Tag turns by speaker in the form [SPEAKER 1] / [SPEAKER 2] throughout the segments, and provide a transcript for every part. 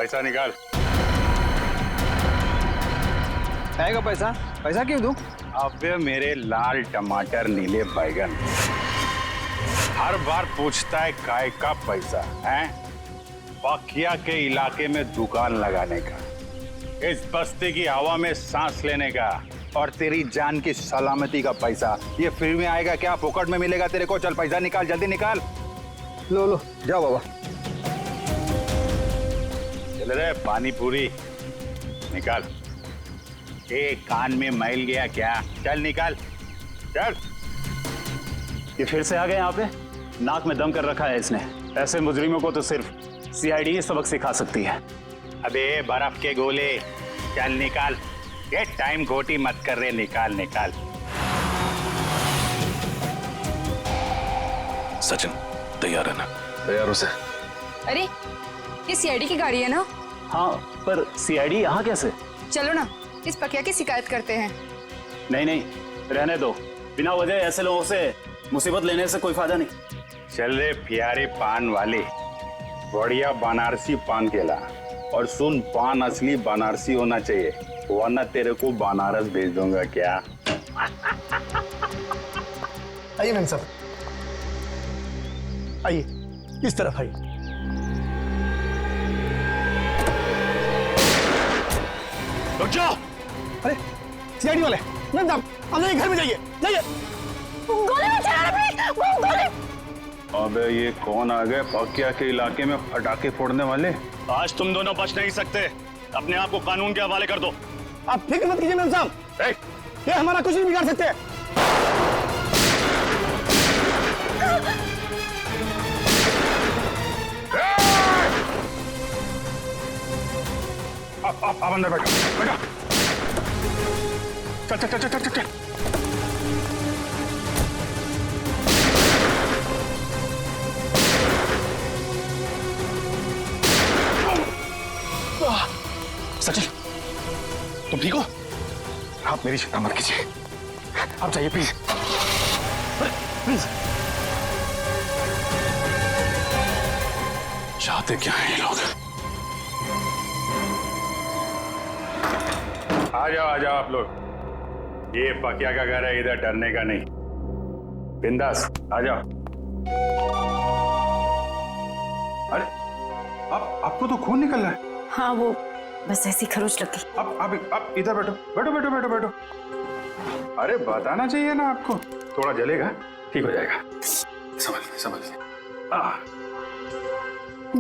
[SPEAKER 1] पैसा निकाल।
[SPEAKER 2] आएगा पैसा? पैसा क्यों दूं?
[SPEAKER 1] अबे मेरे लाल टमाटर नीले बैगन, हर बार पूछता है काय का पैसा है? पकिया के इलाके में दुकान लगाने का, इस बस्ती की हवा में सांस लेने का, और तेरी जान की सलामती का पैसा ये फ्री में आएगा क्या? फोकट में मिलेगा तेरे को? चल पैसा निकाल, जल्दी निकाल।
[SPEAKER 2] लो लो जाओ बाबा।
[SPEAKER 1] चल रे पानी पूरी निकाल। कान में मैल गया क्या? चल निकाल, चल।
[SPEAKER 3] ये फिर से आ गए यहाँ पे? नाक में दम कर रखा है इसने। ऐसे मुजरिमों को तो सिर्फ सीआईडी ही सबक सिखा सकती है।
[SPEAKER 1] अबे बर्फ के गोले, चल निकाल। ये टाइम खोटी मत कर रहे, निकाल निकाल।
[SPEAKER 4] सचिन तैयार है ना? तैयार हो सर।
[SPEAKER 5] अरे ये सीआईडी की गाड़ी है ना?
[SPEAKER 3] हाँ, पर सीआईडी यहाँ कैसे?
[SPEAKER 5] चलो ना इस पकिया की शिकायत करते हैं।
[SPEAKER 3] नहीं नहीं, रहने दो। बिना वजह ऐसे लोगों से मुसीबत लेने से कोई फायदा नहीं।
[SPEAKER 1] चल रे प्यारे पान वाले, बढ़िया बनारसी पान केला। और सुन, पान असली बनारसी होना चाहिए, वरना तेरे को बनारस भेज दूंगा। क्या?
[SPEAKER 6] आइए मैम साहब, आइए इस तरफ आइए।
[SPEAKER 4] रुक जाओ।
[SPEAKER 6] अरे सीआईडी वाले, मैम साहब आप जाइए, घर में जाइए, जाइए।
[SPEAKER 5] गोली में चला रहे, गोली।
[SPEAKER 1] अबे ये कौन आ गए पकिया के इलाके में पटाखे फोड़ने वाले?
[SPEAKER 3] आज तुम दोनों बच नहीं सकते। अपने आप को कानून के हवाले कर दो।
[SPEAKER 6] आप फिक्र मत कीजिए मैम साहब, ये हमारा कुछ नहीं बिगाड़ सकते।
[SPEAKER 1] आप अंदर बैठो, बैठो। चल चल चल चल चल चल।
[SPEAKER 4] सचिन तुम ठीक हो? आप मेरी चिंता मत कीजिए, आप जाइए प्लीज, प्लीज। चाहते क्या हैं ये लोग?
[SPEAKER 1] आ जाओ आप लोग, ये पकिया का घर है, इधर डरने का नहीं। बिंदास आ जाओ। अरे आपको तो खून निकल रहा है।
[SPEAKER 5] हाँ वो बस ऐसी खरोच लग गई।
[SPEAKER 1] आप इधर बैठो, बैठो बैठो बैठो बैठो। अरे बताना चाहिए ना आपको, थोड़ा जलेगा, ठीक हो जाएगा। संभल।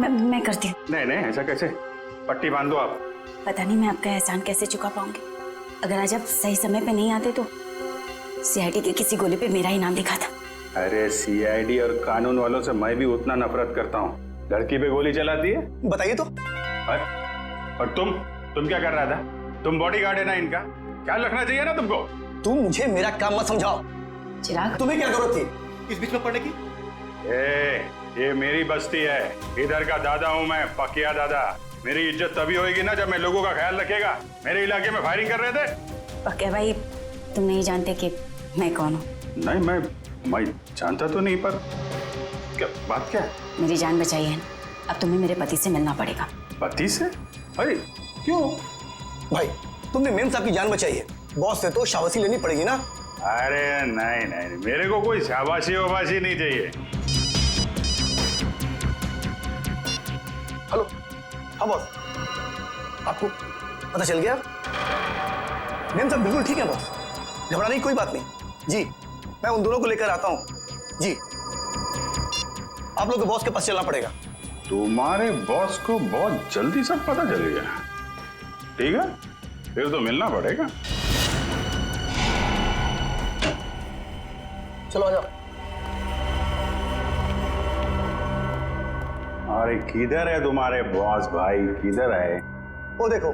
[SPEAKER 5] मैं करती हूँ।
[SPEAKER 1] नहीं ऐसा कैसे? पट्टी बांध दो आप।
[SPEAKER 5] पता नहीं मैं आपका एहसान कैसे चुका पाऊंगी। अगर आज आप सही समय पे नहीं आते तो सीआईडी के किसी गोली पे मेरा ही नाम लिखा था।
[SPEAKER 1] अरे सीआईडी और कानून वालों से मैं भी उतना नफरत करता हूँ। लड़की पे गोली चलाती है।
[SPEAKER 6] बताइए तो।
[SPEAKER 1] और तुम क्या कर रहा था? तुम बॉडीगार्ड है ना इनका, ख्याल रखना चाहिए ना तुमको।
[SPEAKER 6] तुम मुझे मेरा काम मत समझाओ।
[SPEAKER 5] चिराग,
[SPEAKER 6] तुम्हें क्या जरूरत थी इस बीच में पड़ने की?
[SPEAKER 1] ये मेरी बस्ती है, इधर का दादा हूँ मैं, पकिया दादा। मेरी इज्जत तभी होगी ना जब मैं लोगों का ख्याल रखेगा। मेरे इलाके में फायरिंग कर रहे थे।
[SPEAKER 5] पकिया भाई तुम नहीं जानते कि मैं कौन हूँ?
[SPEAKER 1] नहीं मैं जानता तो नहीं, पर क्या बात क्या है?
[SPEAKER 5] मेरी जान बचाई है ना, अब तुम्हें मेरे पति से मिलना पड़ेगा।
[SPEAKER 1] पति से? अरे क्यों?
[SPEAKER 6] भाई तुमने मेम साहब की जान बचाई है, बॉस से तो शाबाशी लेनी पड़ेगी ना।
[SPEAKER 1] अरे नहीं, मेरे को कोई शाबाशी वाबाशी नहीं चाहिए।
[SPEAKER 6] हेलो, हाँ बॉस, आपको पता चल गया? मेम साहब बिल्कुल ठीक है बॉस, घबराने की कोई बात नहीं। जी मैं उन दोनों को लेकर आता हूँ। जी आप लोग को बॉस के पास चलना पड़ेगा।
[SPEAKER 1] तुम्हारे बॉस को बहुत जल्दी सब पता चल गया। ठीक है, फिर तो मिलना पड़ेगा।
[SPEAKER 6] चलो आ जाओ।
[SPEAKER 1] अरे किधर है तुम्हारे बॉस भाई, किधर है?
[SPEAKER 6] वो देखो।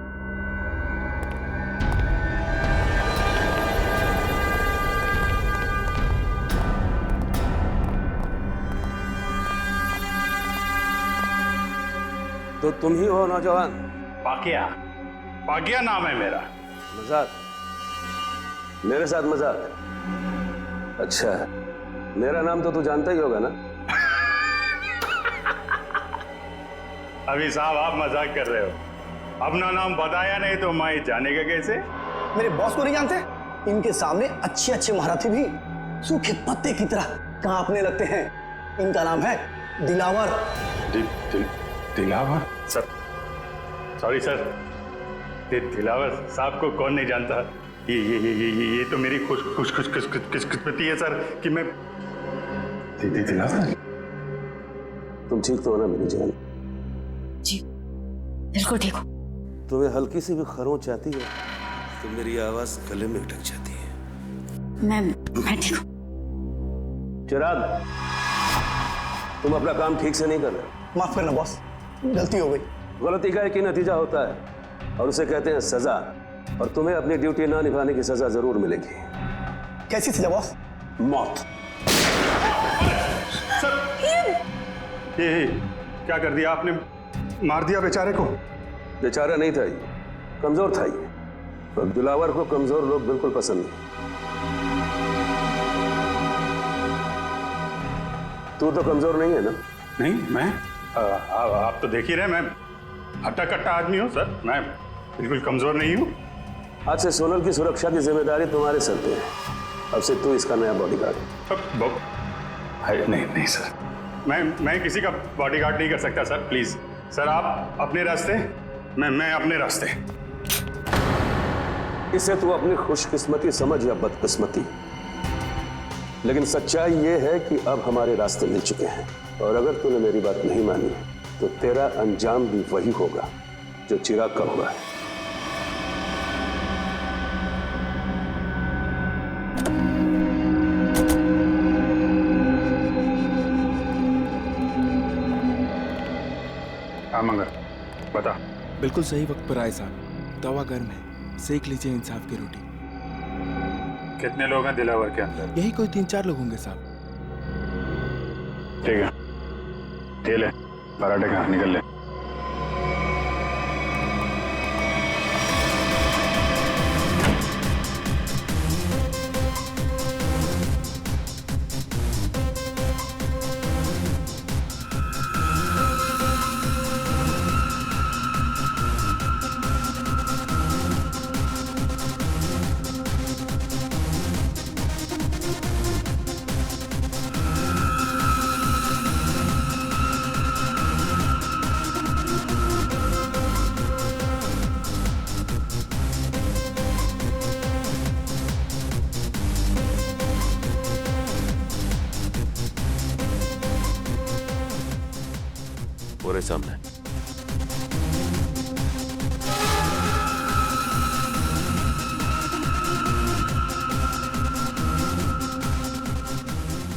[SPEAKER 7] तो तुम ही हो नौजवान?
[SPEAKER 1] पाकिया नाम है मेरा।
[SPEAKER 7] मजाक? मेरे साथ मजाक? अच्छा, मेरा नाम तो तू जानता ही होगा ना?
[SPEAKER 1] अभी साहब आप मजाक कर रहे हो। अपना नाम बताया नहीं तो मैं जानेगा कैसे?
[SPEAKER 6] मेरे बॉस को नहीं जानते? इनके सामने अच्छे अच्छे महारथी भी सूखे पत्ते की तरह कांपने लगते हैं। इनका नाम है Dilawar.
[SPEAKER 1] Dilawar? Sir sorry sir, Dilawar साहब को कौन नहीं जानता? ये तो मेरी खुशकिस्मती है सर कि मैं दिलावर।
[SPEAKER 7] तुम ठीक तो हो ना मेरी जान?
[SPEAKER 5] जी बिल्कुल ठीक हो।
[SPEAKER 7] तुम्हें हल्की सी भी खरोंच आती है तो मेरी आवाज गले में अटक जाती है।
[SPEAKER 5] मैं ठीक हूँ।
[SPEAKER 7] चिराग, तुम अपना काम ठीक से नहीं कर रहे।
[SPEAKER 6] माफ करना बॉस, गलती हो गई।
[SPEAKER 7] गलती का एक ही नतीजा होता है और उसे कहते हैं सजा, और तुम्हें अपनी ड्यूटी ना निभाने की सजा जरूर मिलेगी।
[SPEAKER 6] कैसी सजा बॉस?
[SPEAKER 7] मौत।
[SPEAKER 1] ये क्या कर दिया आपने? मार दिया बेचारे को?
[SPEAKER 7] बेचारा नहीं था ये, कमजोर था ये, और दिलावर को कमजोर लोग बिल्कुल पसंद नहीं। तू तो कमजोर नहीं है ना?
[SPEAKER 1] नहीं, मैं आप तो देख ही रहे, मैं हट्टा कट्टा आदमी हूँ सर, मैं बिल्कुल कमजोर नहीं हूँ।
[SPEAKER 7] आज से सोनल की सुरक्षा की जिम्मेदारी तुम्हारे सर पे है। अब से तू इसका नया बॉडीगार्ड।
[SPEAKER 1] नहीं सर, मैं किसी का बॉडीगार्ड नहीं कर सकता सर, प्लीज सर आप अपने रास्ते, मैं अपने रास्ते।
[SPEAKER 7] इसे तू अपनी खुशकिस्मती समझ या बदकिस्मती, लेकिन सच्चाई ये है कि अब हमारे रास्ते मिल चुके हैं, और अगर तूने मेरी बात नहीं मानी तो तेरा अंजाम भी वही होगा जो चिराग का हुआ है।
[SPEAKER 1] हाँ मंगर, बता।
[SPEAKER 8] बिल्कुल सही वक्त पर आए साहब। तवा गर्म है, सेक लीजिए इंसाफ की रोटी।
[SPEAKER 1] कितने लोग हैं दिलावर के अंदर?
[SPEAKER 8] यही कोई 3-4 लोग होंगे साहब।
[SPEAKER 1] ठीक है, ये ले पराठे खा, निकल ले।
[SPEAKER 7] पूरे सामने।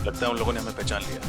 [SPEAKER 4] लगता है उन लोगों ने हमें पहचान लिया।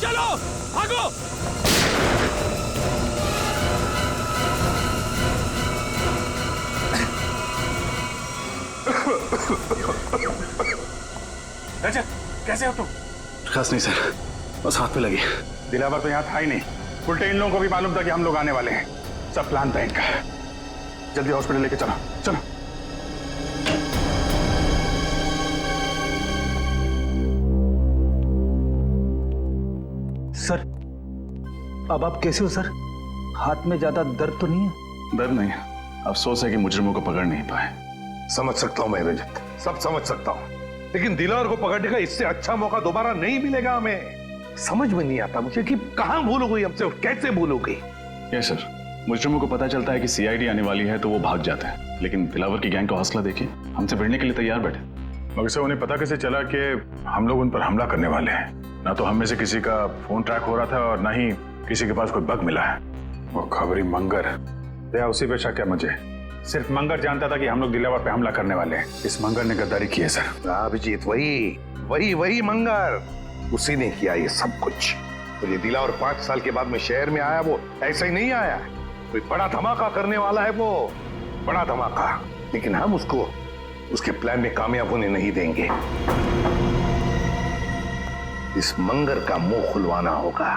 [SPEAKER 8] चलो भागो।
[SPEAKER 1] राजा, कैसे हो तुम?
[SPEAKER 2] खास नहीं सर, बस हाथ पे लगी।
[SPEAKER 1] दिलावर तो यहाँ था ही नहीं, उल्टे इन लोगों को भी मालूम था कि हम लोग आने वाले हैं। सब प्लान था इनका। जल्दी हॉस्पिटल लेके चलो, चलो।
[SPEAKER 2] सर, अब आप कैसे हो सर? हाथ में ज्यादा दर्द तो नहीं है?
[SPEAKER 1] डर नहीं, अफसोस है कि मुजरिमों को पकड़ नहीं पाए।
[SPEAKER 4] समझ सकता हूं मैं रजत, सब समझ सकता हूं, लेकिन दिलावर को पकड़ने का इससे अच्छा मौका दोबारा नहीं मिलेगा हमें। समझ में नहीं आता मुझे कि कहां भूल हो गई हमसे और कैसे भूल हो गई।
[SPEAKER 3] यस सर, मुजरिमों को पता चलता है कि सीआईडी आने वाली है तो वो भाग जाते हैं, लेकिन दिलावर की गैंग का हौसला देखिए, हमसे भिड़ने के लिए तैयार बैठे।
[SPEAKER 1] मगर से उन्हें पता कैसे चला कि हम लोग उन पर हमला करने वाले हैं? ना तो हम में से किसी का फोन ट्रैक हो रहा था और ना ही किसी के पास कोई बग मिला है। वो खबरी मंगर, या उसी पे शक है मुझे। सिर्फ मंगर जानता था कि हम लोग दिलावर पे हमला करने वाले हैं। इस मंगर ने गद्दारी की है सर।
[SPEAKER 4] अभिजीत, वही वही मंगर, उसी ने किया ये सब कुछ। तो ये दिलावर 5 साल के बाद में शहर में आया, वो ऐसे ही नहीं आया, कोई बड़ा धमाका करने वाला है, वो बड़ा धमाका। लेकिन हम उसको उसके प्लान में कामयाब होने नहीं देंगे। इस मंगर का मुंह खुलवाना होगा।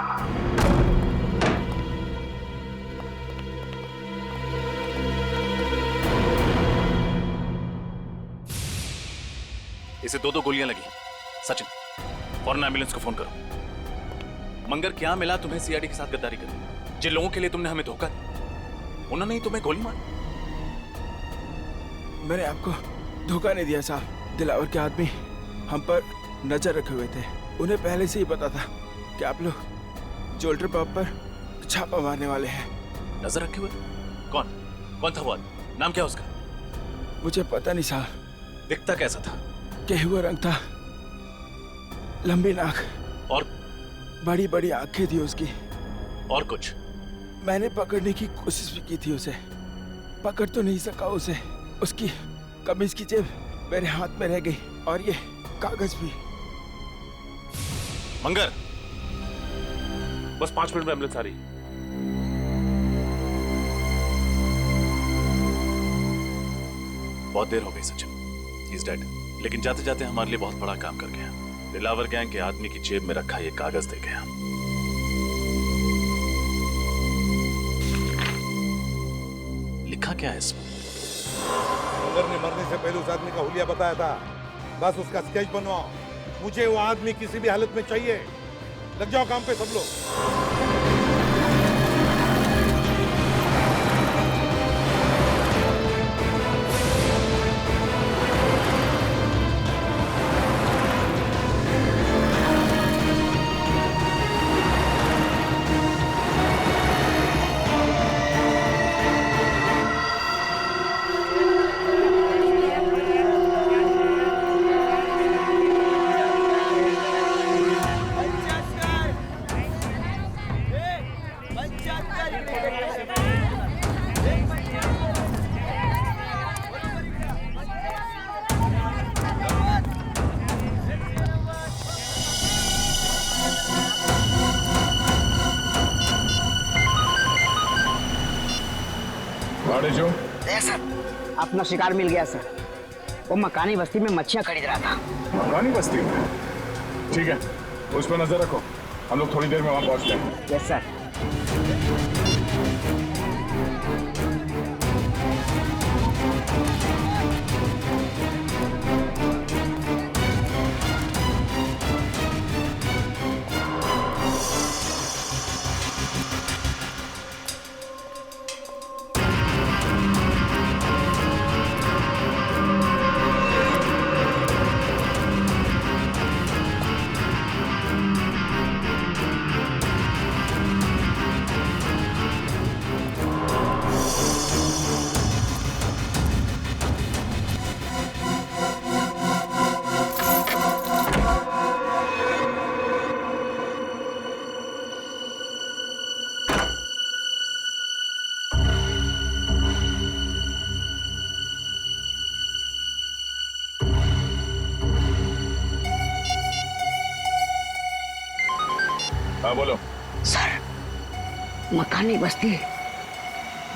[SPEAKER 9] इसे 2 गोलियां लगी। सचिन, फौरन एम्बुलेंस को फोन करो। मंगर, क्या मिला तुम्हें सीआईडी के साथ गद्दारी कर? जिन लोगों के लिए तुमने हमें धोखा दिया, उन्होंने ही तुम्हें गोली मारी।
[SPEAKER 8] मैंने आपको धोखा नहीं दिया साहब। दिलावर के आदमी हम पर नजर रखे हुए थे। उन्हें पहले से ही पता था कि आप लोग जोल्टर पब पर छापा मारने वाले हैं।
[SPEAKER 9] नजर रखे हुए? कौन था वो आदमी? नाम क्या उसका?
[SPEAKER 8] मुझे पता नहीं साहब।
[SPEAKER 9] दिखता कैसा था?
[SPEAKER 8] गेहुआ रंग था, लंबी नाक
[SPEAKER 9] और
[SPEAKER 8] बड़ी बड़ी आंखें थी उसकी।
[SPEAKER 9] और कुछ?
[SPEAKER 8] मैंने पकड़ने की कोशिश भी की थी उसे, पकड़ तो नहीं सका उसे। उसकी कमीज की जेब मेरे हाथ में रह गई और ये कागज भी।
[SPEAKER 9] मंगर, बस 5 मिनट में एम्बुलेंस आ रही। बहुत देर हो गई सचिन, ही इज डेड। लेकिन जाते जाते हमारे लिए बहुत बड़ा काम कर गया। दिलावर गैंग के आदमी की जेब में रखा ये कागज दे गया। लिखा क्या है इसमें?
[SPEAKER 10] मंगर ने मरने से पहले उस आदमी का हुलिया बताया था। बस उसका स्केच बनवाओ। मुझे वो आदमी किसी भी हालत में चाहिए। लग जाओ काम पे सब लोग।
[SPEAKER 11] सर, अपना शिकार मिल गया सर। वो मकानी बस्ती में मच्छियां खरीद रहा था।
[SPEAKER 3] मकानी बस्ती में? ठीक है, उस पर नजर रखो। हम लोग थोड़ी देर में वहां पहुंचते हैं।
[SPEAKER 11] Yes sir.
[SPEAKER 3] हाँ बोलो।
[SPEAKER 11] सर, मकानी बस्ती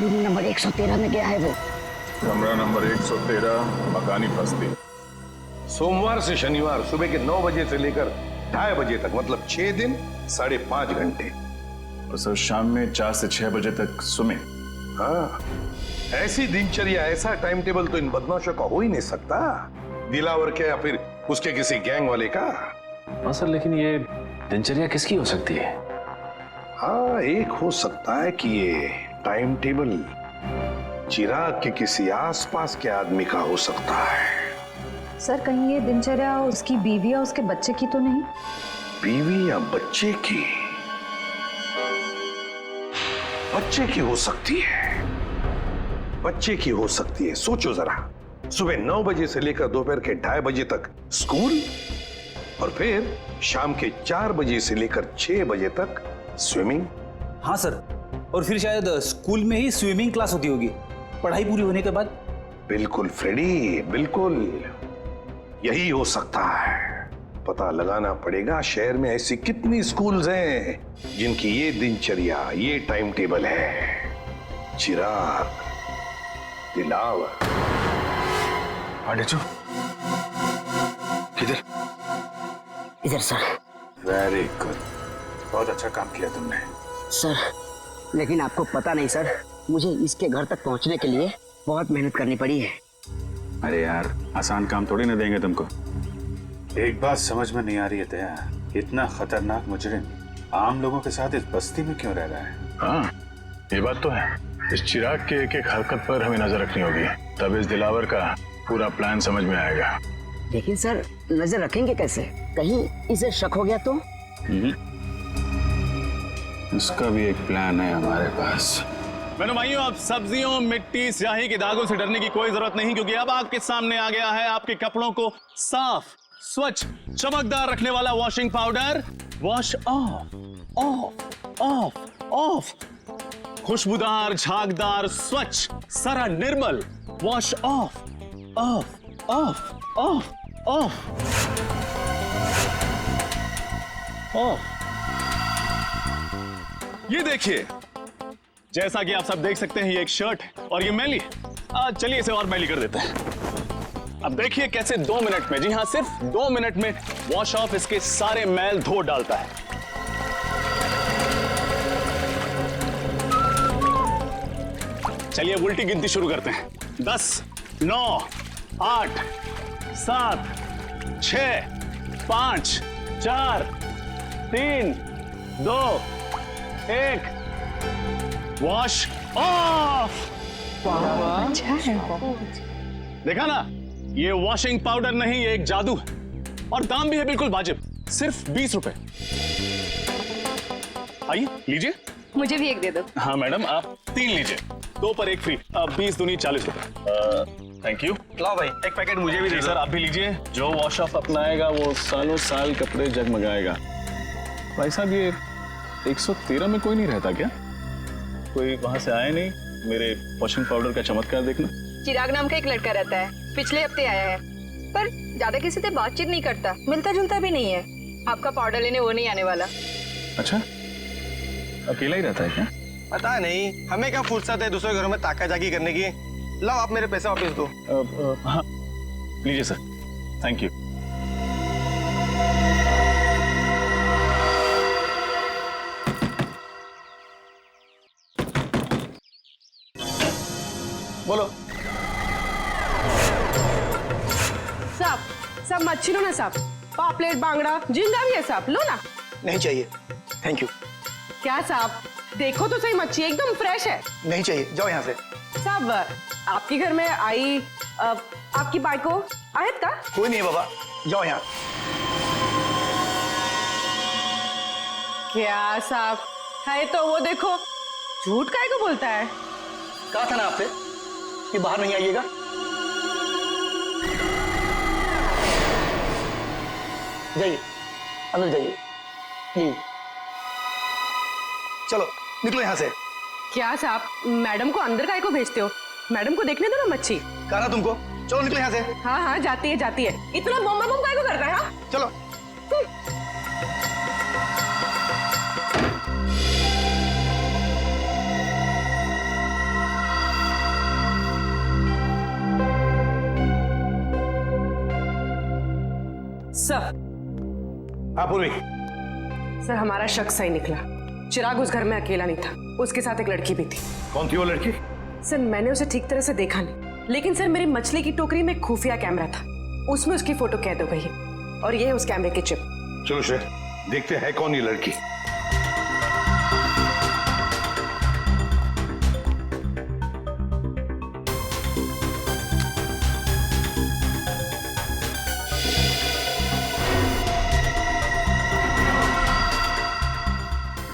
[SPEAKER 11] रूम नंबर 113 में गया है वो।
[SPEAKER 3] कमरा नंबर 113, मकानी बस्ती।
[SPEAKER 4] सोमवार से शनिवार सुबह के 9 बजे से लेकर 2:30 बजे तक, मतलब 6 दिन 5.5 घंटे।
[SPEAKER 3] और सर शाम में 4 से 6 बजे तक स्विमिंग।
[SPEAKER 4] हाँ, ऐसी दिनचर्या, ऐसा टाइम टेबल तो इन बदमाशों का हो ही नहीं सकता। दिलावर के या फिर उसके किसी गैंग वाले का।
[SPEAKER 9] हाँ सर, लेकिन ये दिनचर्या किसकी हो सकती है?
[SPEAKER 4] हाँ, एक हो सकता है कि ये टाइम टेबल चिराग के किसी आसपास के आदमी का हो सकता है।
[SPEAKER 12] सर, कहीं ये दिनचर्या उसकी बीवी या उसके बच्चे की तो नहीं?
[SPEAKER 4] बीवी या बच्चे की? बच्चे की हो सकती है, बच्चे की हो सकती है। सोचो जरा, सुबह 9 बजे से लेकर दोपहर के 2:30 बजे तक स्कूल, और फिर शाम के 4 बजे से लेकर 6 बजे तक स्विमिंग।
[SPEAKER 2] हाँ सर, और फिर शायद स्कूल में ही स्विमिंग क्लास होती होगी पढ़ाई पूरी होने के बाद।
[SPEAKER 4] बिल्कुल फ्रेडी, बिल्कुल यही हो सकता है। पता लगाना पड़ेगा शहर में ऐसी कितनी स्कूल्स हैं जिनकी ये दिनचर्या, ये टाइम टेबल है। चिराग, दिलावर।
[SPEAKER 1] आडेचो, किधर?
[SPEAKER 11] इधर सर।
[SPEAKER 1] वेरी गुड, बहुत अच्छा काम किया तुमने।
[SPEAKER 11] सर, लेकिन आपको पता नहीं सर, मुझे इसके घर तक पहुंचने के लिए बहुत मेहनत करनी पड़ी है।
[SPEAKER 1] अरे यार, आसान काम थोड़ी ना देंगे तुमको। एक बात समझ में नहीं आ रही है दया, इतना खतरनाक मुजरिम आम लोगों के साथ इस बस्ती में क्यों रह रहा है?
[SPEAKER 13] हाँ, ये बात तो है। इस चिराग के एक एक हरकत पर हमें नजर रखनी होगी, तब इस दिलावर का पूरा प्लान समझ में आएगा।
[SPEAKER 11] लेकिन सर, नजर रखेंगे कैसे? कहीं इसे शक हो गया तो?
[SPEAKER 1] उसका भी एक प्लान है हमारे पास।
[SPEAKER 9] मेरे भाइयों, अब सब्जियों, मिट्टी, स्याही के दागों से डरने की कोई जरूरत नहीं, क्योंकि अब आपके सामने आ गया है आपके कपड़ों को साफ, स्वच्छ, चमकदार रखने वाला washing powder. Wash off, off, off, off. खुशबूदार, झागदार, स्वच्छ, सारा निर्मल। Wash off, off, off, off, off, off. ये देखिए, जैसा कि आप सब देख सकते हैं, ये एक शर्ट है और ये मैली। चलिए इसे और मैली कर देते हैं। अब देखिए कैसे 2 मिनट में, जी हाँ, सिर्फ 2 मिनट में वॉश ऑफ इसके सारे मैल धो डालता है। चलिए उल्टी गिनती शुरू करते हैं। 10, 9, 8, 7, 6, 5, 4, 3, 2, 1। Wash off. देखा ना, ये वॉशिंग पाउडर नहीं, ये एक जादू है। और दाम भी है बिल्कुल वाजिब, सिर्फ 20 रुपए। आइए लीजिए।
[SPEAKER 12] मुझे भी एक दे दो।
[SPEAKER 9] हाँ मैडम, आप 3 लीजिए, 2 पर 1 फ्री। 20 दूनी 40 रुपए। Thank you.
[SPEAKER 6] लाओ भाई, एक पैकेट मुझे भी दे दो।
[SPEAKER 9] सर आप भी लीजिए। जो वॉश ऑफ अपनाएगा वो सालों साल कपड़े जगमगाएगा। भाई साहब, ये 113 में कोई नहीं रहता क्या? कोई वहां से आया नहीं मेरे वॉशिंग पाउडर का चमत्कार देखना?
[SPEAKER 12] चिराग नाम का एक लड़का रहता है, पिछले हफ्ते आया है, पर ज्यादा किसी से बातचीत नहीं करता, मिलता जुलता भी नहीं है। आपका पाउडर लेने वो नहीं आने वाला।
[SPEAKER 9] अच्छा, अकेला ही रहता है क्या?
[SPEAKER 6] पता नहीं, हमें क्या फुर्सत है दूसरे घरों में ताका जाकी करने की। लाओ, आप मेरे पैसे वापस दो।
[SPEAKER 9] हाँ लीजिए सर, थैंक यू।
[SPEAKER 6] बोलो।
[SPEAKER 12] साहब, सब मच्छी लो ना साहब। पापलेट, बांगड़ा, जिंदा भी है साहब, लो ना।
[SPEAKER 6] नहीं चाहिए, थैंक यू।
[SPEAKER 12] क्या साहब, देखो तो सही, मच्छी एकदम फ्रेश है।
[SPEAKER 6] नहीं चाहिए, जाओ यहाँ से।
[SPEAKER 12] साहब, आपके घर में आई आपकी बाइको आयत का?
[SPEAKER 6] कोई नहीं है बाबा, जाओ यहाँ।
[SPEAKER 12] क्या साहब है तो वो देखो, झूठ काहे को बोलता है?
[SPEAKER 6] कहा था ना आपसे कि बाहर नहीं आइएगा। जाइए, अंदर जाइए प्लीज। चलो निकलो यहाँ से।
[SPEAKER 12] क्या साहब, मैडम को अंदर काहे को भेजते हो? मैडम को देखने दो ना मच्छी।
[SPEAKER 6] कहा ना तुमको, चलो निकलो यहाँ से।
[SPEAKER 12] हाँ हाँ, जाती है जाती है। इतना बम बम काहे को करता है? हाँ?
[SPEAKER 6] चलो।
[SPEAKER 12] सर।
[SPEAKER 4] हाँ पूर्वी।
[SPEAKER 12] सर, हमारा शक सही निकला। चिराग उस घर में अकेला नहीं था, उसके साथ एक लड़की भी थी।
[SPEAKER 4] कौन थी वो लड़की?
[SPEAKER 12] सर, मैंने उसे ठीक तरह से देखा नहीं, लेकिन सर मेरी मछली की टोकरी में एक खुफिया कैमरा था, उसमें उसकी फोटो कैद हो गई है और ये है उस कैमरे की चिप।
[SPEAKER 4] चलो श्रेय, देखते हैं कौन ये लड़की।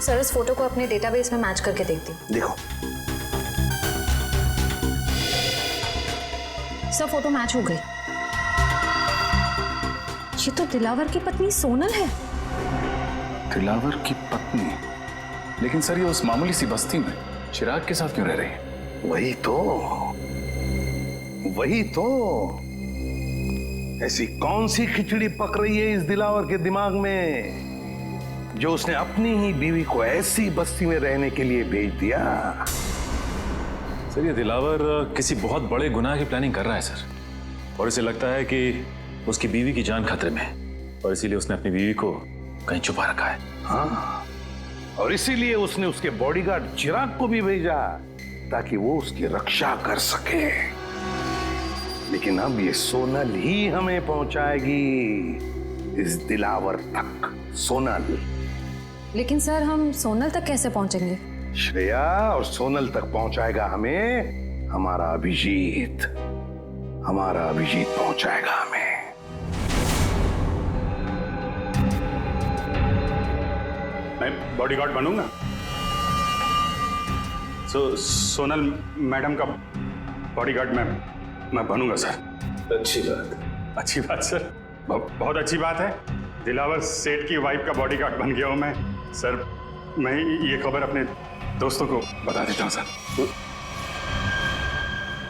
[SPEAKER 14] सर, इस फोटो को अपने डेटाबेस में मैच करके देखती हूँ।
[SPEAKER 4] देखो।
[SPEAKER 14] सब फोटो मैच हो गई। ये तो दिलावर की पत्नी सोनल है।
[SPEAKER 9] दिलावर की पत्नी? लेकिन सर ये उस मामूली सी बस्ती में चिराग के साथ क्यों रह रही है?
[SPEAKER 4] वही तो ऐसी कौन सी खिचड़ी पक रही है इस दिलावर के दिमाग में जो उसने अपनी ही बीवी को ऐसी बस्ती में रहने के लिए भेज दिया?
[SPEAKER 13] सर, ये दिलावर किसी बहुत बड़े गुनाह की प्लानिंग कर रहा है सर, और इसे लगता है कि उसकी बीवी की जान खतरे में है और इसीलिए उसने अपनी बीवी को कहीं छुपा रखा है।
[SPEAKER 4] हाँ, और इसीलिए उसने उसके बॉडीगार्ड चिराग को भी भेजा ताकि वो उसकी रक्षा कर सके। लेकिन अब ये सोनल ही हमें पहुंचाएगी इस दिलावर तक। सोनल।
[SPEAKER 14] लेकिन सर, हम सोनल तक कैसे पहुंचेंगे?
[SPEAKER 4] श्रेया, और सोनल तक पहुंचाएगा हमें हमारा अभिजीत। हमारा अभिजीत पहुंचाएगा हमें।
[SPEAKER 1] मैं बॉडीगार्ड बनूंगा। सोनल मैडम का बॉडीगार्ड मैं बनूंगा सर।
[SPEAKER 13] अच्छी बात।
[SPEAKER 1] अच्छी बात सर, बहुत अच्छी बात है। दिलावर सेठ की वाइफ का बॉडीगार्ड बन गया हूं मैं सर। मैं ये खबर अपने दोस्तों को बता देता हूं सर।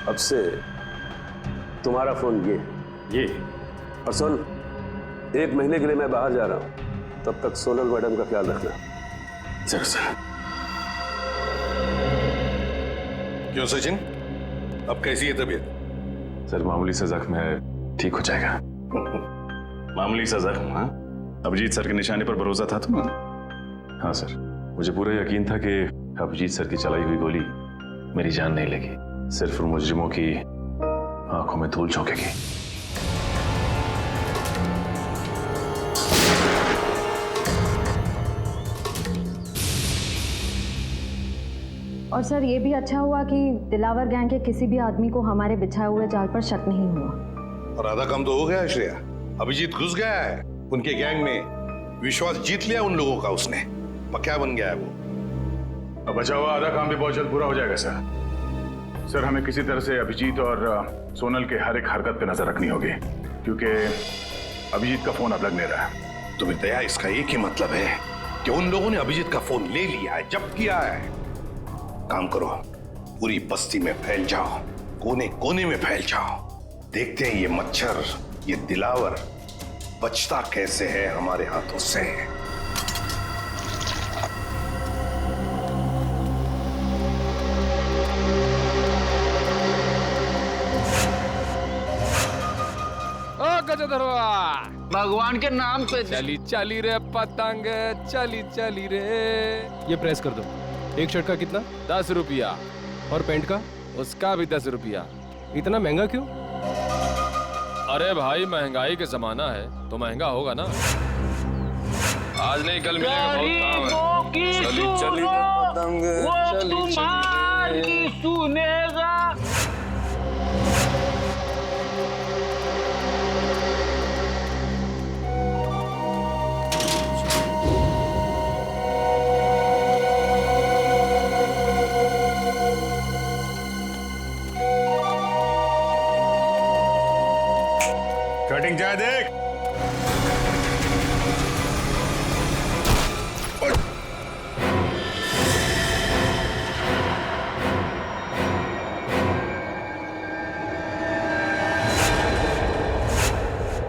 [SPEAKER 7] अब से तुम्हारा फोन ये और सुन, 1 महीने के लिए मैं बाहर जा रहा हूं, तब तक सोनल मैडम का ख्याल रखना।
[SPEAKER 1] जरूर सर।
[SPEAKER 4] क्यों सचिन, अब कैसी है तबीयत?
[SPEAKER 13] सर, मामूली सा जख्म है, ठीक हो जाएगा।
[SPEAKER 1] मामूली सा जख्म? हाँ, अभिजीत सर के निशाने पर भरोसा था तुम्हें?
[SPEAKER 13] हाँ सर, मुझे पूरा यकीन था कि अभिजीत सर की चलाई हुई गोली मेरी जान नहीं लगी, सिर्फ उन मुजरिमों की आंखों में धूल झोंकेगी।
[SPEAKER 14] और सर, ये भी अच्छा हुआ कि दिलावर गैंग के किसी भी आदमी को हमारे बिछाए हुए जाल पर शक नहीं हुआ।
[SPEAKER 4] और आधा काम तो हो गया है श्रेया। अभिजीत घुस गया है उनके गैंग में, विश्वास जीत लिया उन लोगों का उसने। पक्का बन गया है वो।
[SPEAKER 13] अब बचा हुआ आधा काम भी बहुत जल्द पूरा हो जाएगा सर। सर, हमें किसी तरह से अभिजीत और सोनल के हर एक हरकत पे नजर रखनी होगी, क्योंकि अभिजीत का फोन अब लग नहीं रहा है।
[SPEAKER 4] तुम्हें दया, इसका एक ही मतलब है कि उन लोगों ने अभिजीत का फोन ले लिया है, जब्त किया है। काम करो, पूरी बस्ती में फैल जाओ, कोने कोने में फैल जाओ। देखते हैं ये मच्छर, ये दिलावर बचता कैसे है हमारे हाथों से।
[SPEAKER 11] भगवान के नाम पे
[SPEAKER 15] चली चली रे पतंग, चली चली रे। ये प्रेस कर दो। एक शर्ट का कितना? 10 रुपया। और पैंट का? उसका भी 10 रुपया। इतना महंगा क्यों? अरे भाई, महंगाई का जमाना है तो महंगा होगा ना। आज नहीं कल मिलेगा, बहुत काम है। चली चली पतंग, चली चली
[SPEAKER 11] सुनेगा।
[SPEAKER 1] कटिंग चाहे देख।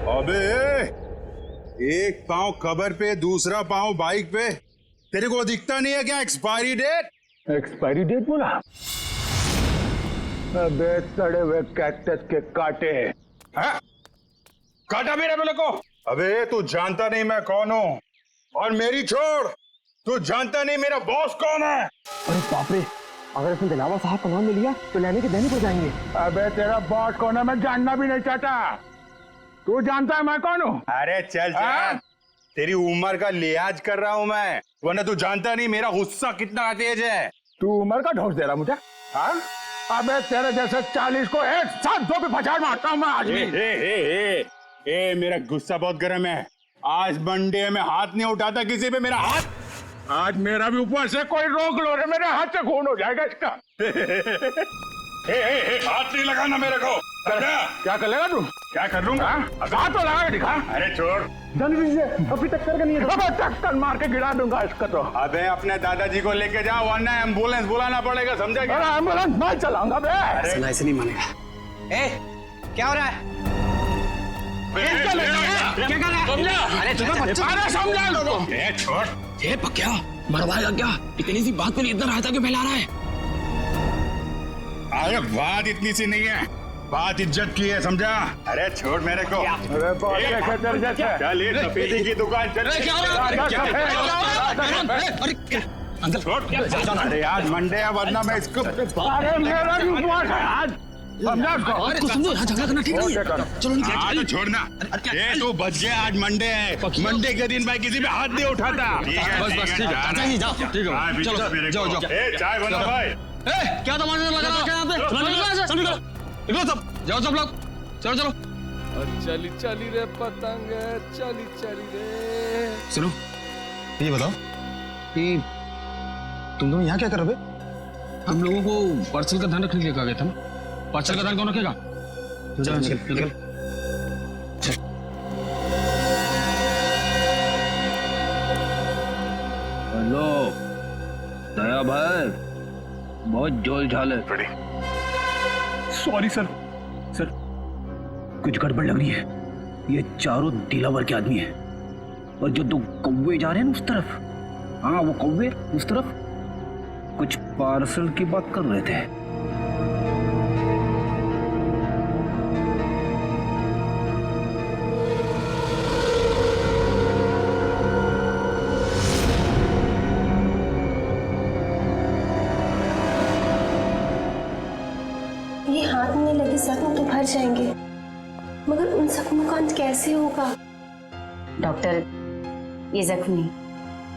[SPEAKER 1] अबे, एक पाँव कबर पे, दूसरा पाँव बाइक पे, तेरे को दिखता नहीं है क्या एक्सपायरी डेट?
[SPEAKER 16] एक्सपायरी डेट बोला? अबे सड़े हुए कैक्टस के कांटे।
[SPEAKER 1] हाँ? काटा मेरे बेले को। अबे, तू जानता नहीं मैं कौन हूँ, और मेरी छोड़, तू जानता नहीं मेरा बॉस कौन है।
[SPEAKER 16] अरे बाप रे, अगर इसने दिलावर साहब का नाम ले लिया तो लेने के देने पड़ जाएंगे। अबे तेरा बॉस कौन है मैं जानना भी नहीं चाहता। तू जानता है मैं कौन हूँ?
[SPEAKER 1] अरे चल चल, तेरी उम्र का लिहाज कर रहा हूँ मैं, वरना तू जानता नहीं मेरा गुस्सा कितना तेज है।
[SPEAKER 16] तू उम्र का ढोस दे रहा मुझे? हाँ? अबे तेरे जैसे 40 को एक साथ दो पे पछाड़ मारता हूँ मैं आज भी।
[SPEAKER 1] ए, मेरा गुस्सा बहुत गर्म है। आज मंडे में हाथ नहीं उठाता किसी पे मेरा हाथ।
[SPEAKER 16] आज मेरा भी ऊपर से कोई रोक लो रे, मेरे हाथ से खून हो जाएगा इसका।
[SPEAKER 1] हाथ नहीं लगाना मेरे को।
[SPEAKER 16] क्या कर लेगा तू?
[SPEAKER 1] क्या कर लूंगा?
[SPEAKER 16] हाथ तो लगा के दिखा।
[SPEAKER 1] अरे छोड़।
[SPEAKER 16] जल्दी से, अभी टक्कर का नहीं है। अबे टक्कर मार के गिरा दूंगा इसका तो।
[SPEAKER 1] अबे अपने दादाजी को लेके जाओ, वरना एम्बुलेंस बुलाना पड़ेगा, समझा क्या?
[SPEAKER 16] अरे एम्बुलेंस मैं चलाऊंगा बे।
[SPEAKER 6] ऐसे नहीं मानेगा।
[SPEAKER 11] ए, क्या हो रहा है?
[SPEAKER 1] छोड़।
[SPEAKER 17] ये पक्या मरवाएगा क्या? इतनी सी बात पर इतना रायता क्यों फैला रहा है?
[SPEAKER 1] अरे बात इतनी सी नहीं है, बात इज्जत की है, समझा? अरे छोड़ मेरे को। चल ये सफेदी की दुकान चल।
[SPEAKER 17] अंकल
[SPEAKER 1] छोड़। अरे यार मंडे है वरना मैं इसको।
[SPEAKER 16] अरे मेरा भी उपवास है आज।
[SPEAKER 17] को समझो यहाँ झगड़ा करना ठीक नहीं है। चलो
[SPEAKER 1] तो छोड़ना। ये तू बच गया, आज मंडे है। मंडे के दिन मैं किसी पे हाथ नहीं उठाता।
[SPEAKER 17] बस ठीक है। चाचा जी जाओ। ठीक है चलो जाओ जाओ।
[SPEAKER 1] चाय बना भाई।
[SPEAKER 17] क्या तमाशा लगा रखा है यहाँ पे? निकलो सब, जाओ सब लोग, चलो चलो।
[SPEAKER 15] चली चली रे पतंग, चली चली रे।
[SPEAKER 6] सुनो, ये बताओ कि तुम दोनों यहाँ क्या कर रहे हो?
[SPEAKER 17] हम लोगों को पार्सल का ध्यान रखने के लिए कहा गया था ना। पार्सल का ध्यान कौन रखेगा? निकल।
[SPEAKER 11] हेलो दया भाई, बहुत जोल झाल है।
[SPEAKER 2] सॉरी सर, कुछ गड़बड़ लग रही है। ये चारों दिलावर के आदमी हैं और जो दो कौवे जा रहे हैं ना उस तरफ, हाँ वो कौवे उस तरफ कुछ पार्सल की बात कर रहे थे।
[SPEAKER 18] ये हाथ में लगे जख्म तो भर जाएंगे, मगर उन जख्मों का अंत कैसे होगा?
[SPEAKER 5] डॉक्टर, ये जख्म नहीं,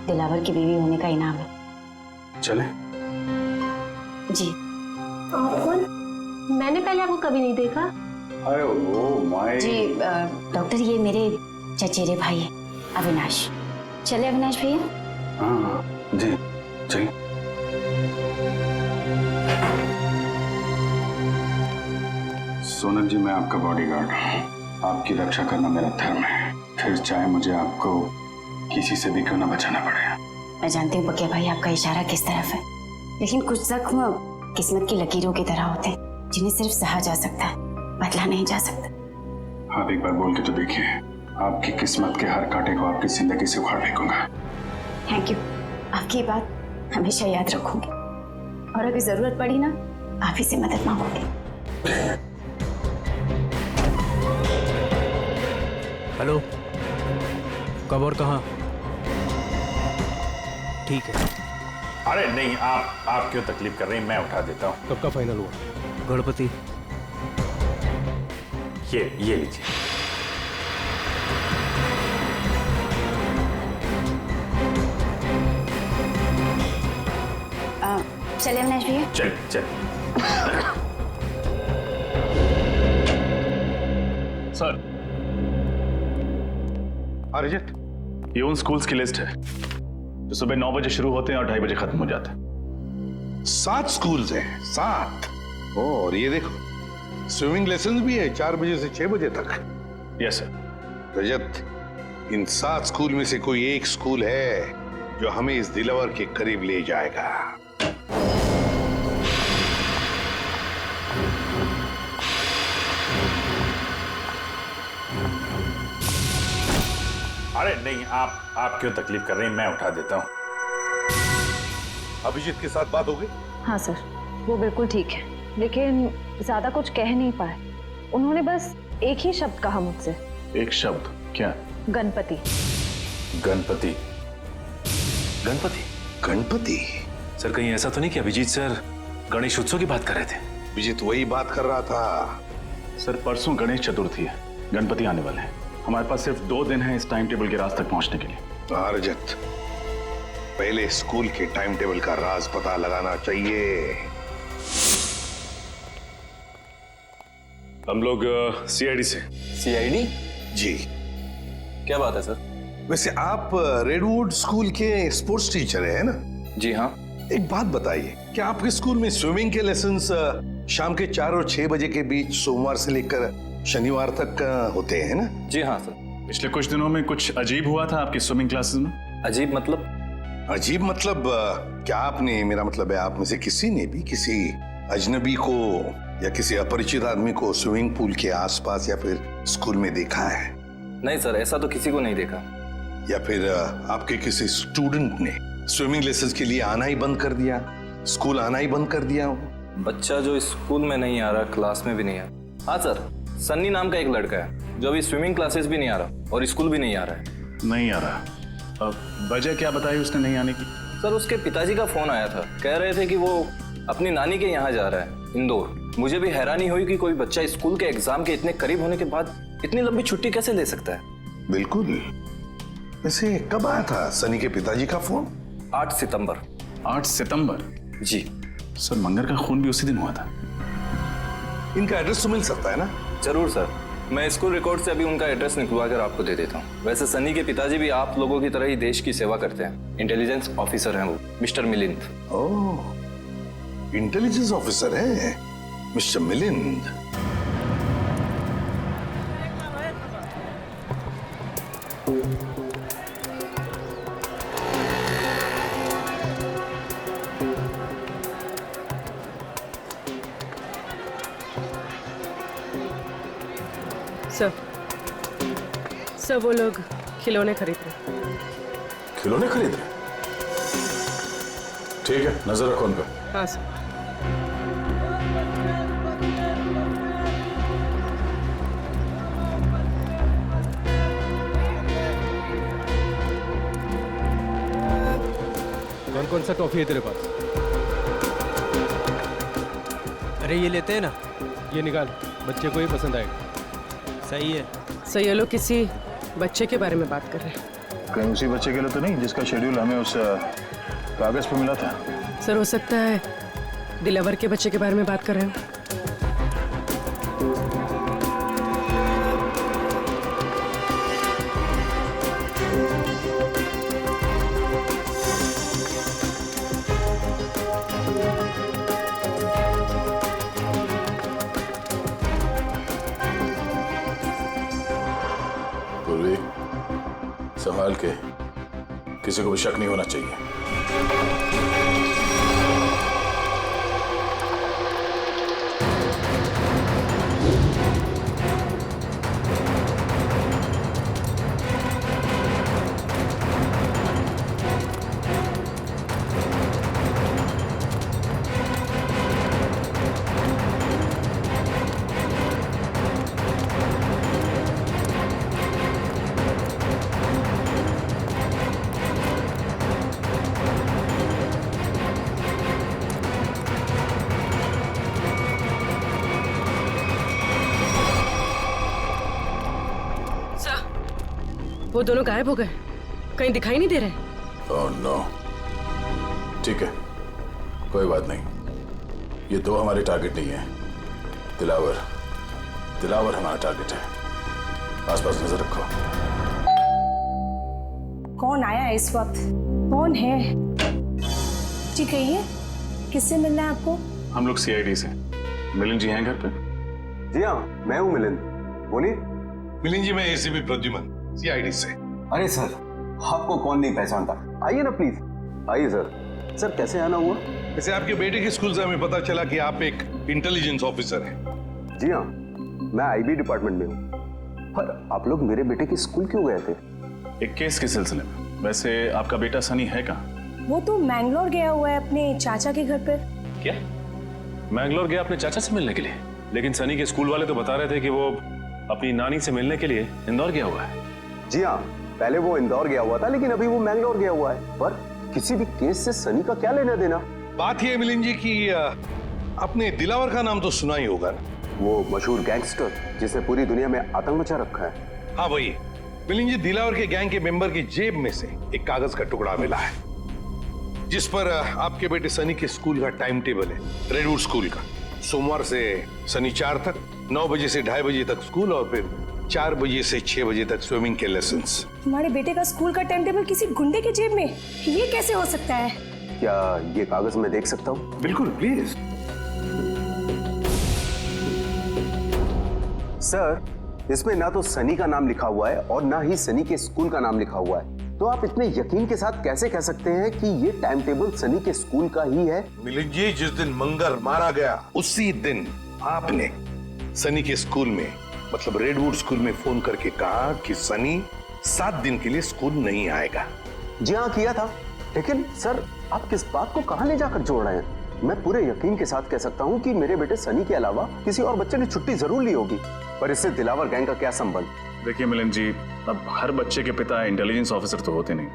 [SPEAKER 5] दिलावर की बीवी होने का इनाम है।
[SPEAKER 13] चले?
[SPEAKER 5] जी।
[SPEAKER 18] आप कौन? मैंने पहले आपको कभी नहीं देखा।
[SPEAKER 1] अरे ओ माय।
[SPEAKER 5] जी डॉक्टर, ये मेरे चचेरे भाई है अविनाश। चले अविनाश भैया?
[SPEAKER 13] हाँ जी चलिए। सोनल जी, मैं आपका बॉडीगार्ड हूँ। आपकी रक्षा करना मेरा धर्म है, फिर चाहे मुझे आपको किसी से भी क्यों ना बचाना पड़े।
[SPEAKER 5] मैं जानती हूँ बकिया भाई आपका इशारा किस तरफ है, लेकिन कुछ जख्म किस्मत की लकीरों की तरह होते हैं जिन्हें सिर्फ सहा जा सकता है, बदला नहीं जा सकता।
[SPEAKER 13] आप एक बार बोल के तो देखिए, आपकी किस्मत के हर कांटे को आपकी जिंदगी से उखाड़ फेंकूंगा।
[SPEAKER 5] थैंक यू, आपकी बात हमेशा याद रखूंगी और अगर जरूरत पड़ी ना आप ही से मदद मांगूंगी।
[SPEAKER 19] हेलो, कब और कहाँ? ठीक है।
[SPEAKER 1] अरे नहीं, आप क्यों तकलीफ कर रही हैं, मैं उठा देता हूँ।
[SPEAKER 19] कब का फाइनल हुआ? गणपति।
[SPEAKER 1] ये लीजिए।
[SPEAKER 5] चले अविनाश भैया?
[SPEAKER 1] चल।
[SPEAKER 13] सर,
[SPEAKER 4] अरिजीत,
[SPEAKER 13] ये उन स्कूल्स की लिस्ट है जो सुबह 9 बजे शुरू होते हैं और 2:30 बजे खत्म हो जाते हैं।
[SPEAKER 4] 7 स्कूल्स हैं, 7। और ये देखो, स्विमिंग लेसन भी है 4 बजे से 6 बजे तक।
[SPEAKER 13] Yes sir.
[SPEAKER 4] रजत, इन 7 स्कूल में से कोई एक स्कूल है जो हमें इस दिलावर के करीब ले जाएगा।
[SPEAKER 1] अरे नहीं, आप क्यों तकलीफ कर रही हैं, मैं उठा देता हूँ।
[SPEAKER 4] अभिजीत के साथ बात हो गई?
[SPEAKER 14] हाँ सर, वो बिल्कुल ठीक है, लेकिन ज्यादा कुछ कह नहीं पाए। उन्होंने बस एक ही शब्द कहा मुझसे।
[SPEAKER 13] एक शब्द? क्या?
[SPEAKER 14] गणपति।
[SPEAKER 13] गणपति?
[SPEAKER 4] गणपति?
[SPEAKER 20] सर कहीं ऐसा तो नहीं कि अभिजीत सर गणेश उत्सव की बात कर रहे थे?
[SPEAKER 4] अभिजीत वही बात कर रहा था।
[SPEAKER 13] सर परसों गणेश चतुर्थी है, गणपति आने वाले हैं। हमारे पास सिर्फ 2 दिन है इस टाइम टेबल के राज तक पहुंचने के लिए।
[SPEAKER 4] रजत, पहले स्कूल के टाइम टेबल का राज पता लगाना चाहिए।
[SPEAKER 20] हम लोग सीआईडी से।
[SPEAKER 7] सीआईडी?
[SPEAKER 4] जी।
[SPEAKER 20] क्या बात है सर?
[SPEAKER 4] वैसे आप रेडवुड स्कूल के स्पोर्ट्स टीचर हैं ना?
[SPEAKER 20] जी हाँ।
[SPEAKER 4] एक बात बताइए, क्या आपके स्कूल में स्विमिंग के लेसन्स शाम के 4 और 6 बजे के बीच सोमवार से लेकर शनिवार तक होते हैं ना?
[SPEAKER 20] जी हाँ सर।
[SPEAKER 13] पिछले कुछ दिनों में कुछ अजीब हुआ था आपकी स्विमिंग क्लासेस में।
[SPEAKER 20] अजीब मतलब?
[SPEAKER 4] अजीब मतलब क्या आपने, मेरा मतलब है आप में से किसी ने भी किसी अजनबी को या किसी अपरिचित आदमी को स्विमिंग पूल के आसपास या फिर स्कूल में देखा है?
[SPEAKER 21] नहीं सर, ऐसा तो किसी को नहीं देखा।
[SPEAKER 4] या फिर आपके किसी स्टूडेंट ने स्विमिंग लेसन के लिए आना ही बंद कर दिया, स्कूल आना ही बंद कर दिया हो?
[SPEAKER 21] बच्चा जो स्कूल में नहीं आ रहा, क्लास में भी नहीं आ रहा। हाँ सर, सन्नी नाम का एक लड़का है जो अभी स्विमिंग क्लासेस भी नहीं आ रहा और स्कूल भी नहीं आ रहा है।
[SPEAKER 13] नहीं आ रहा। अब वजह क्या बताई उसने नहीं आने की?
[SPEAKER 21] सर उसके पिताजी का फोन आया था, कह रहे थे कि वो अपनी नानी के यहाँ जा रहा है, इंदौर। मुझे भी हैरानी हुई कि कोई बच्चा स्कूल के एग्जाम के इतने करीब होने के बाद इतनी लंबी छुट्टी कैसे ले सकता है।
[SPEAKER 4] बिल्कुल। वैसे कब आया था सनी के पिताजी का फोन?
[SPEAKER 21] 8 सितंबर।
[SPEAKER 13] 8 सितंबर?
[SPEAKER 21] जी
[SPEAKER 13] सर, मंगर का खून भी उसी दिन हुआ था।
[SPEAKER 4] इनका एड्रेस तो मिल सकता है ना?
[SPEAKER 21] जरूर सर, मैं स्कूल रिकॉर्ड से अभी उनका एड्रेस निकलवा कर आपको दे देता हूँ। वैसे सनी के पिताजी भी आप लोगों की तरह ही देश की सेवा करते हैं, इंटेलिजेंस ऑफिसर हैं वो, मिस्टर मिलिंद।
[SPEAKER 4] ओह, इंटेलिजेंस ऑफिसर है मिस्टर मिलिंद।
[SPEAKER 12] सर वो लोग खिलौने खरीद रहे।
[SPEAKER 13] खिलौने खरीद रहे? ठीक है, नजर रखो उन पर।
[SPEAKER 12] हाँ सर।
[SPEAKER 15] कौन कौन सा टॉफी है तेरे पास?
[SPEAKER 19] अरे ये लेते हैं ना।
[SPEAKER 15] ये निकाल, बच्चे को ही पसंद आएगा।
[SPEAKER 19] सही है।
[SPEAKER 12] सर ये लोग किसी बच्चे के बारे में बात कर रहे हैं।
[SPEAKER 13] कहीं उसी बच्चे के लिए तो नहीं जिसका शेड्यूल हमें उस कागज पे मिला था?
[SPEAKER 12] सर हो सकता है दिलावर के बच्चे के बारे में बात कर रहे हो।
[SPEAKER 13] संभाल के, किसी को भी शक नहीं होना चाहिए।
[SPEAKER 12] वो दोनों गायब हो गए, कहीं दिखाई नहीं दे रहे।
[SPEAKER 13] Oh no. ठीक है, कोई बात नहीं, ये दो हमारे टारगेट नहीं है। दिलावर हमारा टारगेट है। आसपास नजर रखो।
[SPEAKER 18] कौन आया है इस वक्त? कौन है? जी कहिए, किससे मिलना है आपको?
[SPEAKER 13] हम लोग CID से। मिलिंद जी हैं घर पे?
[SPEAKER 7] जी हाँ, मैं हूँ मिलिंद, बोलिए।
[SPEAKER 4] मिलिंद जी, मैं ACP प्रद्युमन, CID से।
[SPEAKER 7] अरे सर, आपको कौन नहीं पहचानता, आइए ना प्लीज। आइए सर। सर कैसे आना हुआ?
[SPEAKER 4] वैसे आपके बेटे के स्कूल से हमें पता चला कि आप एक इंटेलिजेंस ऑफिसर हैं।
[SPEAKER 7] जी हाँ, मैं IB डिपार्टमेंट में हूँ। पर आप लोग मेरे बेटे के स्कूल क्यों गए थे?
[SPEAKER 13] एक केस के सिलसिले में। वैसे आपका बेटा सनी है कहाँ?
[SPEAKER 18] वो तो मैंगलोर गया हुआ है अपने चाचा के घर पर।
[SPEAKER 20] क्या? मैंगलोर गया अपने चाचा से मिलने के लिए? लेकिन सनी के स्कूल वाले तो बता रहे थे कि वो अपनी नानी से मिलने के लिए इंदौर गया हुआ है।
[SPEAKER 7] जी हाँ, पहले वो इंदौर गया हुआ था, लेकिन अभी वो मैंगलोर गया हुआ है। पर किसी भी केस से सनी का क्या लेना देना?
[SPEAKER 4] बात ये मिलिंद जी की आपने दिलावर का नाम तो सुना ही होगा ना?
[SPEAKER 7] वो मशहूर गैंगस्टर जिसने पूरी दुनिया में आतंक मचा रखा है।
[SPEAKER 4] हाँ वही। मिलिंद जी, दिलावर के गैंग के मेंबर की जेब में से एक कागज का टुकड़ा मिला है जिस पर आपके बेटे सनी के स्कूल का टाइम टेबल है। रेडवुड स्कूल का सोमवार से शनिवार तक 9 बजे से 2:30 बजे तक स्कूल और फिर 4 बजे से 6 बजे तक स्विमिंग के लेसन्स।
[SPEAKER 18] तुम्हारे बेटे का स्कूल का टाइम टेबल किसी गुंडे के जेब में? ये कैसे हो सकता है?
[SPEAKER 7] क्या ये कागज मैं देख सकता हूँ?
[SPEAKER 4] बिल्कुल, प्लीज।
[SPEAKER 7] सर, इसमें ना तो सनी का नाम लिखा हुआ है और ना ही सनी के स्कूल का नाम लिखा हुआ है। तो आप इतने यकीन के साथ कैसे कह सकते हैं कि ये टाइम टेबल सनी के स्कूल का ही है?
[SPEAKER 4] मिलिंद जी, जिस दिन मंगर मारा गया उसी दिन आपने सनी के स्कूल में, मतलब रेडवुड स्कूल में फोन करके कहा कि सनी 7 दिन के लिए स्कूल नहीं आएगा।
[SPEAKER 7] जी हाँ, किया था। लेकिन सर, आप किस बात को कहां ले जाकर जोड़ रहे हैं? मैं पूरे यकीन के साथ कह सकता हूं कि मेरे बेटे सनी के अलावा किसी और बच्चे ने छुट्टी जरूर ली होगी, पर इससे दिलावर गैंग का क्या संबंध?
[SPEAKER 20] देखिए मिलन जी, अब हर बच्चे के पिता इंटेलिजेंस ऑफिसर तो होते नहीं।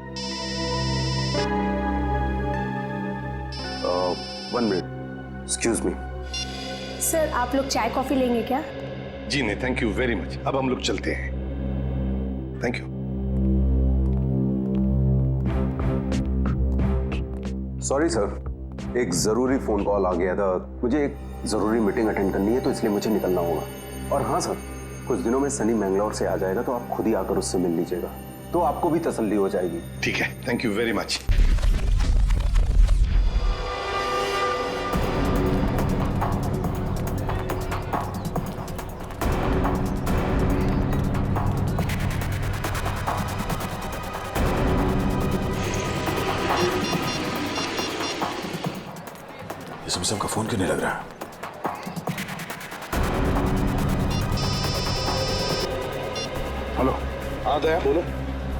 [SPEAKER 7] 1 मिनट, एक्सक्यूज मी।
[SPEAKER 18] सर, आप लोग चाय कॉफी लेंगे क्या?
[SPEAKER 4] जी नहीं, थैंक यू वेरी मच। अब हम लोग चलते हैं। Thank you.
[SPEAKER 7] सॉरी सर, एक जरूरी फोन कॉल आ गया था। मुझे एक जरूरी मीटिंग अटेंड करनी है, तो इसलिए मुझे निकलना होगा। और हाँ सर, कुछ दिनों में सनी मैंगलोर से आ जाएगा, तो आप खुद ही आकर उससे मिल लीजिएगा, तो आपको भी तसल्ली हो जाएगी।
[SPEAKER 4] ठीक है, thank you very much.
[SPEAKER 13] Samsung का फोन क्यों नहीं लग रहा? हेलो।
[SPEAKER 4] हाँ दया, बोलो।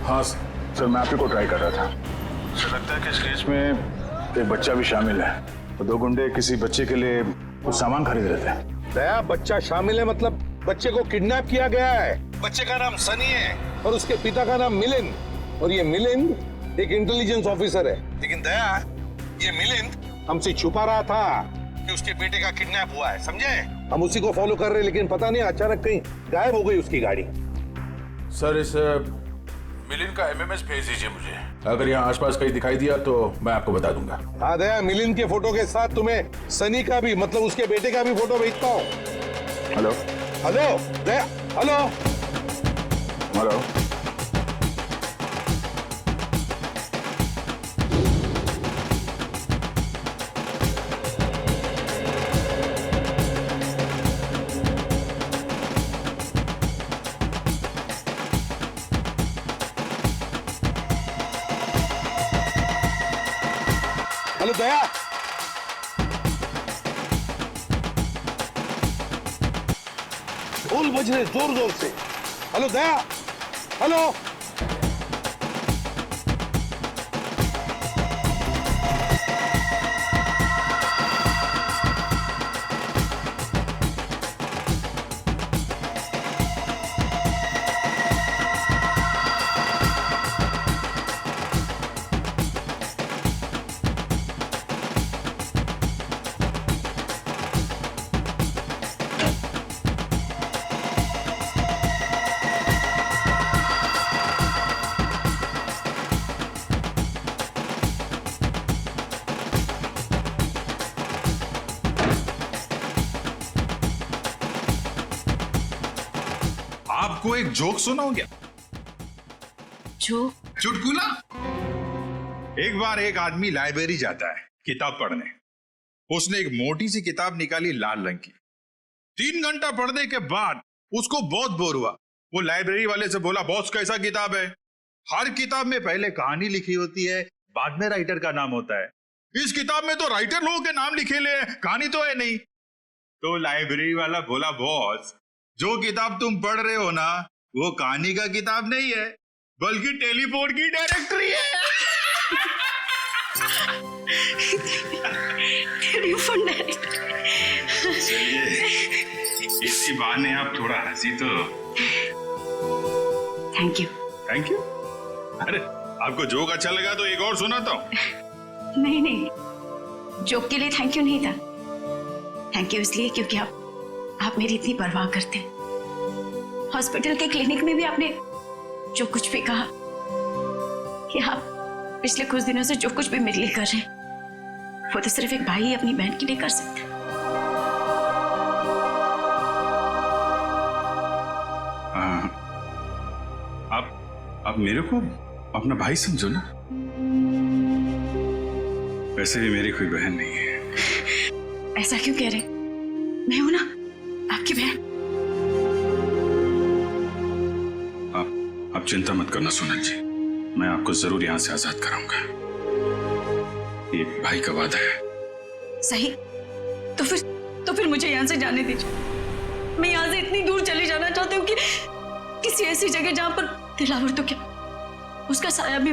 [SPEAKER 13] हाँ सर, मैं आप ही को ट्राई कर रहा था। मुझे लगता है कि इस केस में एक बच्चा भी शामिल है। तो 2 गुंडे किसी बच्चे के लिए कुछ सामान खरीद रहे थे।
[SPEAKER 4] दया, बच्चा शामिल है मतलब बच्चे को किडनैप किया गया है। बच्चे का नाम सनी है और उसके पिता का नाम मिलिंद, और ये मिलिंद एक इंटेलिजेंस ऑफिसर है। लेकिन दया, ये मिलिंद हमसे छुपा रहा था कि उसके बेटे का किडनैप हुआ है, समझे? हम उसी को फॉलो कर रहे हैं, लेकिन पता नहीं अचानक कहीं गायब हो गई उसकी गाड़ी।
[SPEAKER 13] सर, इस मिलिंद का एमएमएस भेज दीजिए मुझे। अगर यहाँ आसपास कहीं दिखाई दिया तो मैं आपको बता दूंगा।
[SPEAKER 4] हाँ दया, मिलिंद के फोटो के साथ तुम्हें सनी का भी, मतलब उसके बेटे का भी फोटो भेजता हूँ।
[SPEAKER 13] हेलो।
[SPEAKER 4] हेलो दया, हेलो
[SPEAKER 13] हेलो।
[SPEAKER 4] हेलो दया, ढोल बज रहे जोर जोर से। हेलो दया, हेलो।
[SPEAKER 1] आपको एक जोक सुनाओ क्या?
[SPEAKER 5] जोक?
[SPEAKER 1] चुटकुला। एक बार एक आदमी लाइब्रेरी जाता है किताब पढ़ने। उसने एक मोटी सी किताब निकाली लाल रंग की। 3 घंटा पढ़ने के बाद उसको बहुत बोर हुआ। वो लाइब्रेरी वाले से बोला, बॉस कैसा किताब है? हर किताब में पहले कहानी लिखी होती है, बाद में राइटर का नाम होता है। इस किताब में तो राइटर लोगों के नाम लिखे ले, कहानी तो है नहीं। तो लाइब्रेरी वाला बोला, बॉस जो किताब तुम पढ़ रहे हो ना, वो कहानी का किताब नहीं है, बल्कि टेलीफोन की डायरेक्टरी है।
[SPEAKER 5] Telephone directory.
[SPEAKER 1] चलिए, इसी बहाने आप थोड़ा हंसी तो।
[SPEAKER 5] Thank you.
[SPEAKER 1] Thank you? अरे, आपको जोक अच्छा लगा तो एक और सुनाता हूँ।
[SPEAKER 5] नहीं नहीं, जोक के लिए थैंक यू नहीं था। थैंक यू इसलिए क्योंकि आप मेरी इतनी परवाह करते हैं। हॉस्पिटल के क्लिनिक में भी आपने जो कुछ भी कहा कि आप पिछले कुछ दिनों से जो कुछ भी मेरे लिए कर रहे हैं, वो तो सिर्फ एक भाई अपनी बहन के लिए कर सकता है।
[SPEAKER 1] आप मेरे को अपना भाई समझो ना। वैसे भी मेरी कोई बहन नहीं है।
[SPEAKER 5] ऐसा क्यों कह रहे? मैं हूं ना आपकी बहन।
[SPEAKER 1] आप चिंता मत करना सोनल जी, मैं आपको जरूर यहां से आजाद कराऊंगा। ये भाई का वादा है।
[SPEAKER 5] सही, तो फिर तो फिर मुझे यहाँ से जाने दीजिए। मैं यहाँ से इतनी दूर चली जाना चाहती हूँ कि किसी ऐसी जगह जहाँ पर दिलावर तो क्या, उसका साया भी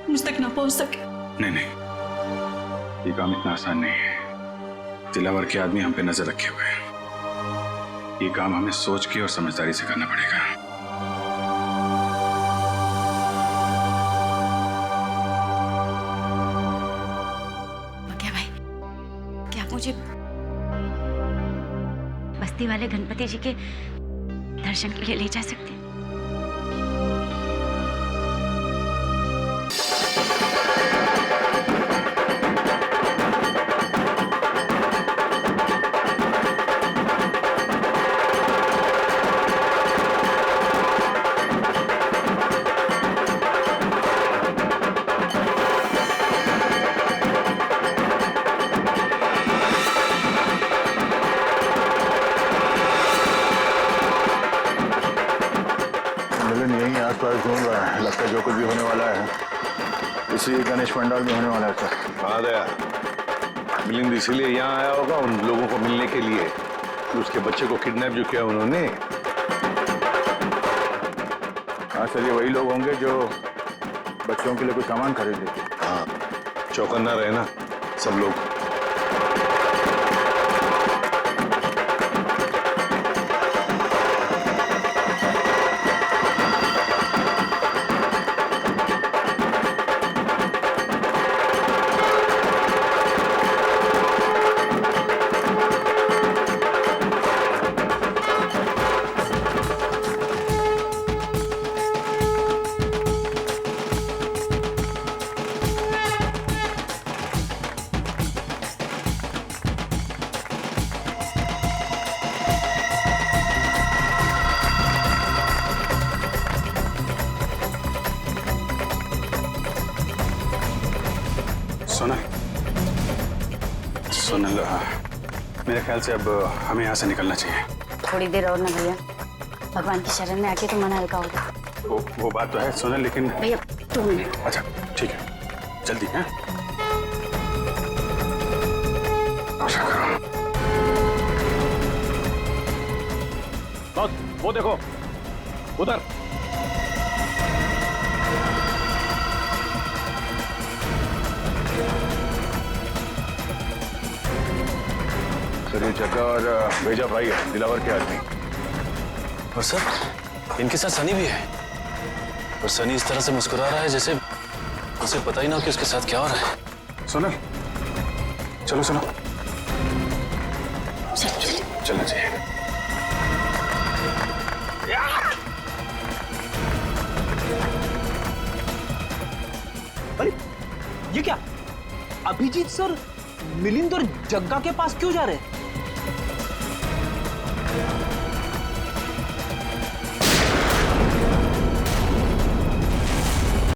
[SPEAKER 5] मुझ तक ना पहुंच सके।
[SPEAKER 1] नहीं नहीं, ये काम इतना आसान नहीं है। दिलावर के आदमी हम पे नजर रखे हुए हैं। ये काम हमें सोच के और समझदारी से करना पड़ेगा।
[SPEAKER 5] क्या भाई, क्या आप मुझे बस्ती वाले गणपति जी के दर्शन के लिए ले जा सकते हैं?
[SPEAKER 13] यही आसपास घूम रहा है, लगता है जो कुछ भी होने वाला है इसी गणेश पंडाल में होने वाला है। सर
[SPEAKER 4] हाँ दया, मिलिंद इसीलिए यहाँ आया होगा उन लोगों को मिलने के लिए कि उसके बच्चे को किडनैप जो किया उन्होंने।
[SPEAKER 13] हाँ सर, ये वही लोग होंगे जो बच्चों के लिए कुछ सामान खरीदे।
[SPEAKER 4] हाँ, चौकन्ना रहना सब लोग।
[SPEAKER 1] सोनल, मेरे ख्याल से अब हमें यहाँ से निकलना चाहिए।
[SPEAKER 5] थोड़ी देर और ना भैया, भगवान की शरण में आके तो मन हल्का होगा।
[SPEAKER 1] वो बात तो है सोनल, लेकिन
[SPEAKER 5] भैया 2 मिनट।
[SPEAKER 1] अच्छा ठीक है, जल्दी है।
[SPEAKER 13] बस वो देखो उधर। सर ये जग्गा और भेजा भाई है, दिलावर के आदमी।
[SPEAKER 20] और सर इनके साथ सनी भी है, और सनी इस तरह से मुस्कुरा रहा है जैसे उसे पता ही ना हो कि उसके साथ क्या हो रहा है।
[SPEAKER 1] सोनल चलो चलो, चलना चाहिए।
[SPEAKER 2] अरे ये क्या, अभिजीत सर मिलिंद और जग्गा के पास क्यों जा रहे हैं?